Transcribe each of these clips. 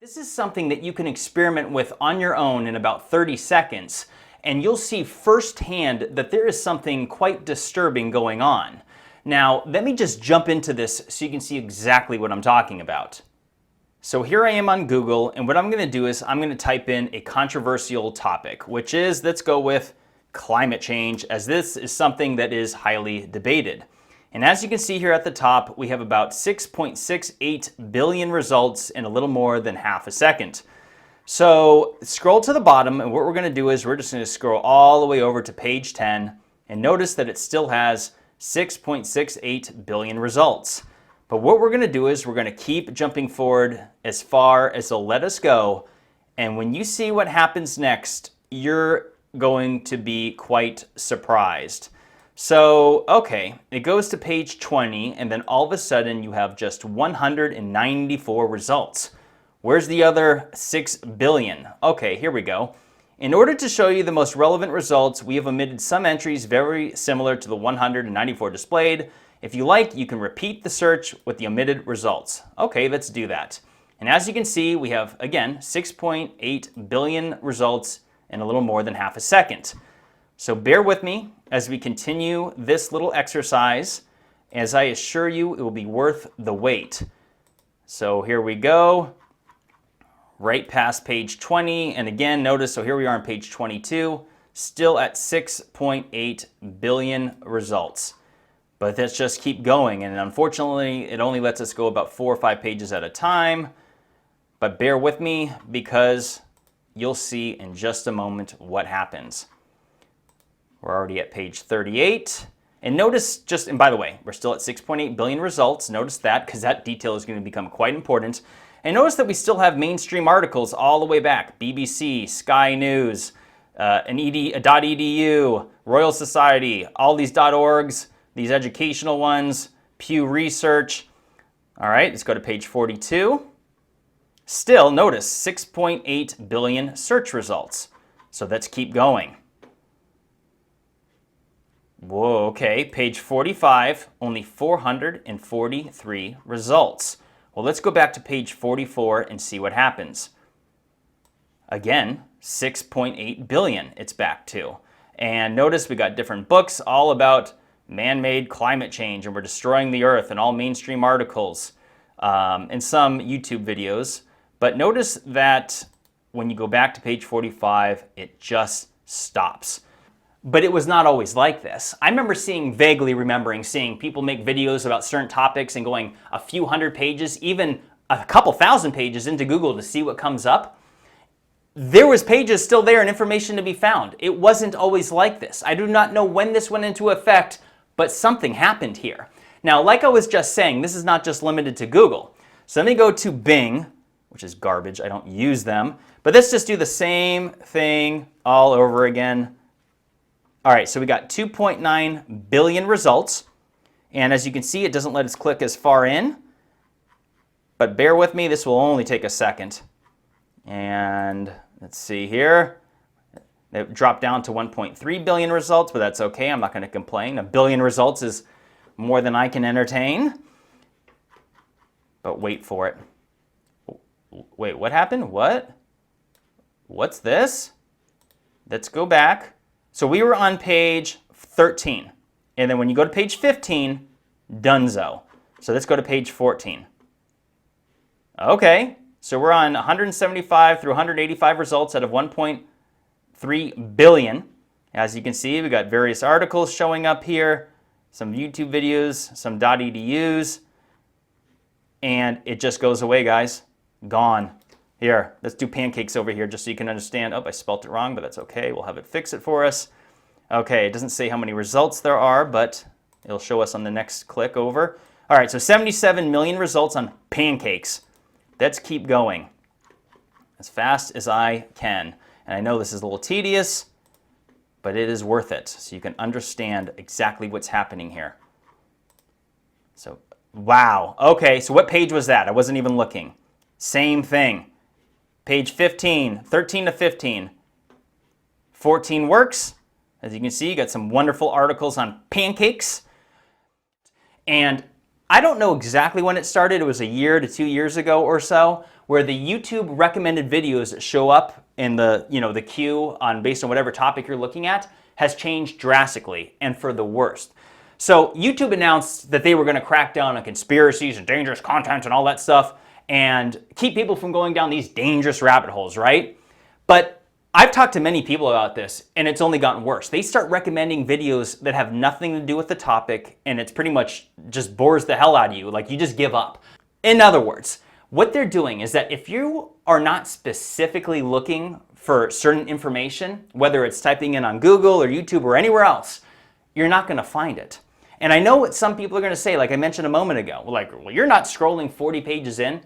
This is something that you can experiment with on your own in about 30 seconds, and you'll see firsthand that there is something quite disturbing going on. Now, let me just jump into this so you can see exactly what I'm talking about. So here I am on Google, and what I'm going to do is I'm going to type in a controversial topic, which is, let's go with climate change, as this is something that is highly debated. And as you can see here at the top, we have about 6.68 billion results in a little more than half a second. So scroll to the bottom, and what we're going to do is we're just going to scroll all the way over to page 10, and notice that it still has 6.68 billion results. But what we're going to do is we're going to keep jumping forward as far as they'll let us go, and when you see what happens next, you're going to be quite surprised. So, okay, it goes to page 20, and then all of a sudden you have just 194 results. Where's the other 6 billion? Okay, here we go. In order to show you the most relevant results, we have omitted some entries very similar to the 194 displayed. If you like, you can repeat the search with the omitted results. Okay, let's do that. And as you can see, we have, again, 6.8 billion results in a little more than half a second. So bear with me as we continue this little exercise, as I assure you it will be worth the wait. So here we go, right past page 20, and again notice, so here we are on page 22, still at 6.8 billion results. But let's just keep going, and unfortunately it only lets us go about 4 or 5 pages at a time, but bear with me because you'll see in just a moment what happens. We're already at page 38. And notice and by the way, we're still at 6.8 billion results. Notice that, because that detail is going to become quite important. And notice that we still have mainstream articles all the way back. BBC, Sky News, .edu, Royal Society, all these .orgs, these educational ones, Pew Research. All right, let's go to page 42. Still, notice 6.8 billion search results. So let's keep going. Whoa, okay, page 45, only 443 results. Well, let's go back to page 44 and see what happens. Again, 6.8 billion it's back to. And notice we got different books all about man-made climate change, and we're destroying the earth, and all mainstream articles, and some YouTube videos. But notice that when you go back to page 45, it just stops. But it was not always like this. I remember vaguely remembering seeing people make videos about certain topics and going a few hundred pages, even a couple thousand pages into Google to see what comes up. There was pages still there and information to be found. It wasn't always like this. I do not know when this went into effect, but something happened here. Now, like I was just saying, this is not just limited to Google. So let me go to Bing, which is garbage. I don't use them. But let's just do the same thing all over again. All right, so we got 2.9 billion results. And as you can see, it doesn't let us click as far in. But bear with me, this will only take a second. And let's see here. It dropped down to 1.3 billion results, but that's okay. I'm not going to complain. A billion results is more than I can entertain. But wait for it. Wait, what happened? What? What's this? Let's go back. So we were on page 13. And then when you go to page 15, donezo. So let's go to page 14. Okay, so we're on 175 through 185 results out of 1.3 billion. As you can see, we got various articles showing up here, some YouTube videos, some .edus, and it just goes away, guys. Gone. Here, let's do pancakes over here just so you can understand. Oh, I spelt it wrong, but that's okay. We'll have it fix it for us. Okay, it doesn't say how many results there are, but it'll show us on the next click over. All right, so 77 million results on pancakes. Let's keep going as fast as I can. And I know this is a little tedious, but it is worth it so you can understand exactly what's happening here. So, wow. Okay, so what page was that? I wasn't even looking. Same thing. Page 15, 13 to 15. 14 works. As you can see, you got some wonderful articles on pancakes. And I don't know exactly when it started. It was a year to 2 years ago or so, where the YouTube recommended videos that show up in the, the queue based on whatever topic you're looking at has changed drastically and for the worst. So YouTube announced that they were going to crack down on conspiracies and dangerous content and all that stuff and keep people from going down these dangerous rabbit holes, right? But I've talked to many people about this and it's only gotten worse. They start recommending videos that have nothing to do with the topic and it's pretty much just bores the hell out of you. Like you just give up. In other words, what they're doing is that if you are not specifically looking for certain information, whether it's typing in on Google or YouTube or anywhere else, you're not going to find it. And I know what some people are going to say, like I mentioned a moment ago, like, well, you're not scrolling 40 pages in.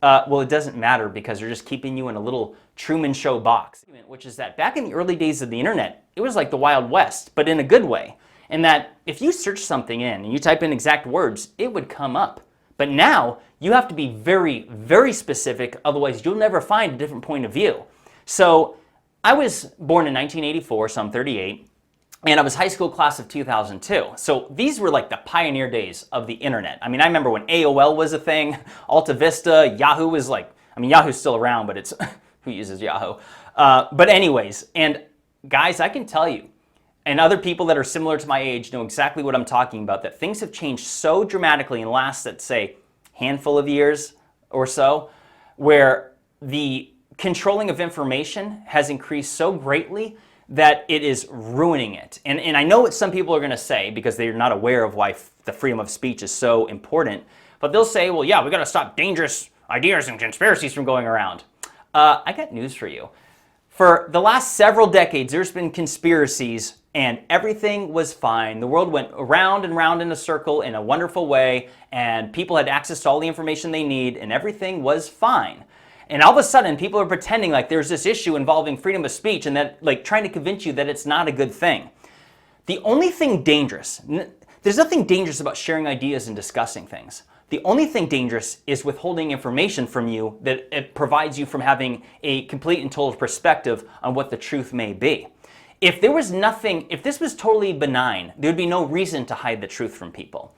Well, it doesn't matter because they're just keeping you in a little Truman Show box, which is that back in the early days of the internet, it was like the Wild West, but in a good way. And that if you search something in and you type in exact words, it would come up. But now you have to be very, very specific, otherwise you'll never find a different point of view. So I was born in 1984, so I'm 38. And I was high school class of 2002. So these were like the pioneer days of the internet. I mean, I remember when AOL was a thing, Alta Vista, Yahoo was like, I mean, Yahoo's still around, but it's, who uses Yahoo? But anyways, and guys, I can tell you, and other people that are similar to my age know exactly what I'm talking about, that things have changed so dramatically in the last, let's say, handful of years or so, where the controlling of information has increased so greatly that it is ruining it. And I know what some people are going to say because they're not aware of why the freedom of speech is so important, but they'll say, well, yeah, we got to stop dangerous ideas and conspiracies from going around. I got news for you. For the last several decades, there's been conspiracies and everything was fine. The world went around and round in a circle in a wonderful way, and people had access to all the information they need, and everything was fine. And all of a sudden, people are pretending like there's this issue involving freedom of speech and that, like, trying to convince you that it's not a good thing. The only thing dangerous, there's nothing dangerous about sharing ideas and discussing things. The only thing dangerous is withholding information from you that it provides you from having a complete and total perspective on what the truth may be. If there was nothing, if this was totally benign, there would be no reason to hide the truth from people.